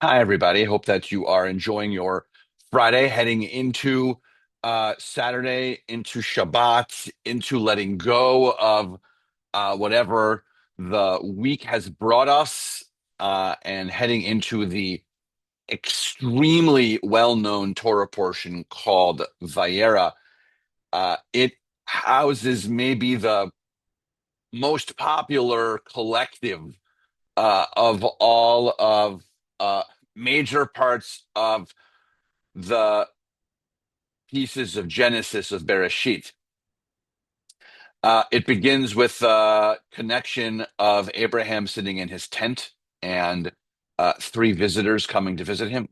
Hi, everybody. Hope that you are enjoying your Friday, heading into Saturday, into Shabbat, into letting go of whatever the week has brought us, and heading into the extremely well-known Torah portion called Vayera. It houses maybe the most popular collective of all of major parts of the pieces of Genesis of Bereshit. It begins with the connection of Abraham sitting in his tent and three visitors coming to visit him.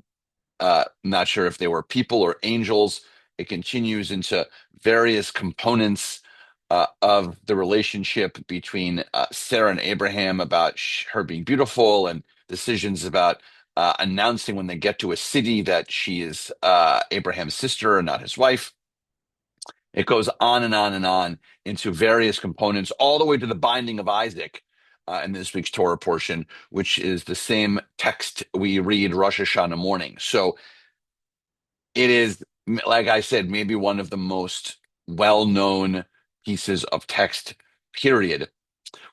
Not sure if they were people or angels. It continues into various components of the relationship between Sarah and Abraham about her being beautiful and decisions about announcing when they get to a city that she is Abraham's sister and not his wife. It goes on and on and on into various components, all the way to the binding of Isaac in this week's Torah portion, which is the same text we read Rosh Hashanah morning. So it is, like I said, maybe one of the most well-known pieces of text, period.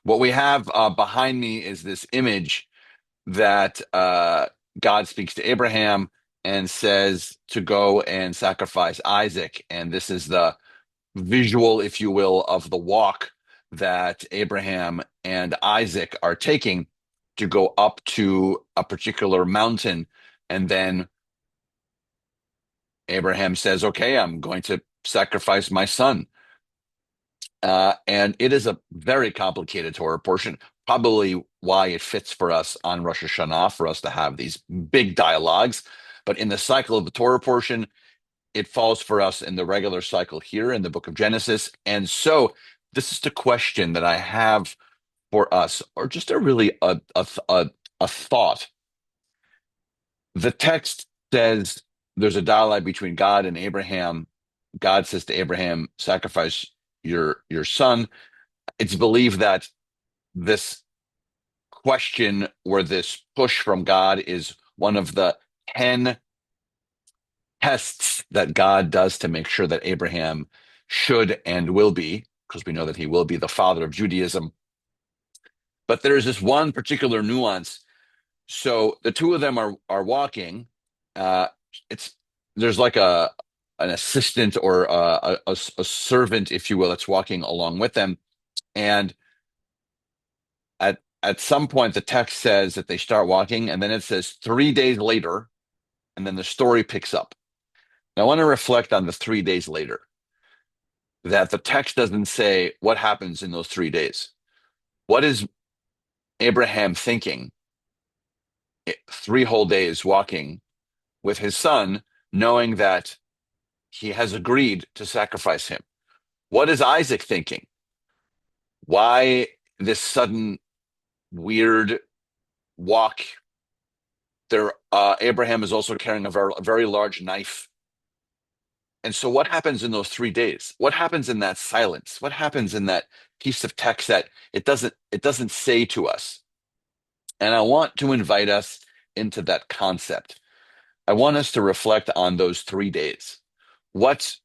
What we have behind me is this image that God speaks to Abraham and says to go and sacrifice Isaac. And this is the visual, if you will, of the walk that Abraham and Isaac are taking to go up to a particular mountain. And then Abraham says, okay, I'm going to sacrifice my son. And it is a very complicated Torah portion, probably why it fits for us on Rosh Hashanah, for us to have these big dialogues. But in the cycle of the Torah portion, it falls for us in the regular cycle here in the book of Genesis. And so this is the question that I have for us, or just a thought. The text says there's a dialogue between God and Abraham. God says to Abraham, sacrifice your son. It's believed that this question or this push from God is one of the 10 tests that God does to make sure that Abraham should and will be, because we know that he will be the father of Judaism. But there's this one particular nuance. So the two of them are walking. Uh, it's there's like a an assistant or a servant, if you will, that's walking along with them. And at some point, the text says that they start walking, and then it says 3 days later, and then the story picks up. Now, I want to reflect on the 3 days later, that the text doesn't say what happens in those 3 days. What is Abraham thinking 3 whole days walking with his son, knowing that he has agreed to sacrifice him? What is Isaac thinking? Why this sudden weird walk? There, Abraham is also carrying a very large knife. And so, what happens in those 3 days? What happens in that silence? What happens in that piece of text that it doesn't say to us? And I want to invite us into that concept. I want us to reflect on those 3 days. What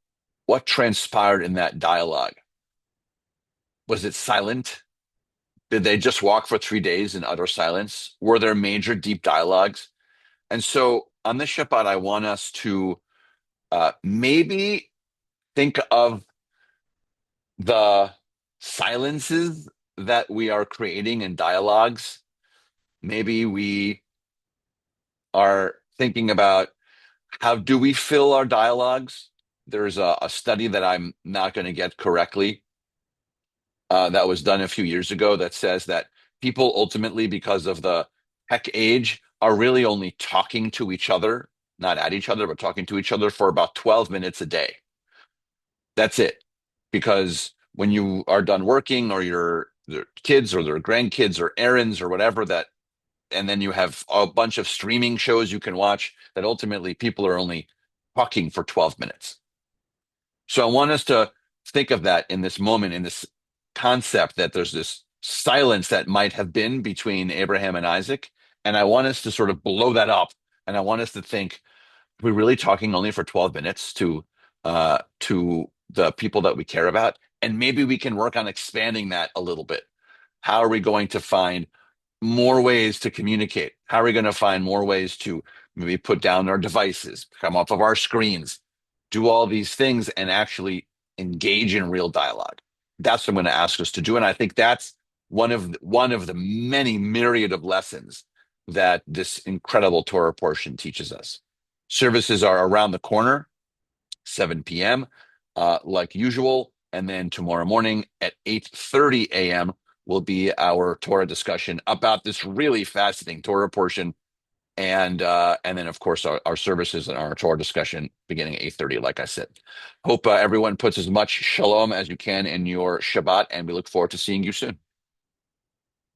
what transpired in that dialogue? Was it silent? Did they just walk for 3 days in utter silence? Were there major deep dialogues? And so on this Shabbat, I want us to maybe think of the silences that we are creating in dialogues. Maybe we are thinking about how do we fill our dialogues. There's a study that I'm not going to get correctly, that was done a few years ago, that says that people ultimately, because of the tech age, are really only talking to each other, not at each other, but talking to each other for about 12 minutes a day. That's it. Because when you are done working, or their kids or their grandkids or errands or whatever, that and then you have a bunch of streaming shows you can watch, that ultimately people are only talking for 12 minutes. So I want us to think of that in this moment, in this concept that there's this silence that might have been between Abraham and Isaac. And I want us to sort of blow that up And I want us to think, we're really talking only for 12 minutes to the people that we care about, and maybe we can work on expanding that a little bit. How are we going to find more ways to communicate? How are we going to find more ways to maybe put down our devices, come off of our screens, do all these things and actually engage in real dialogue? That's what I'm going to ask us to do. And I think that's one of the many myriad of lessons that this incredible Torah portion teaches us. Services are around the corner, 7 p.m., like usual. And then tomorrow morning at 8:30 a.m. will be our Torah discussion about this really fascinating Torah portion. And then, of course, our services and our Torah discussion beginning at 8:30, like I said. Hope everyone puts as much shalom as you can in your Shabbat, and we look forward to seeing you soon.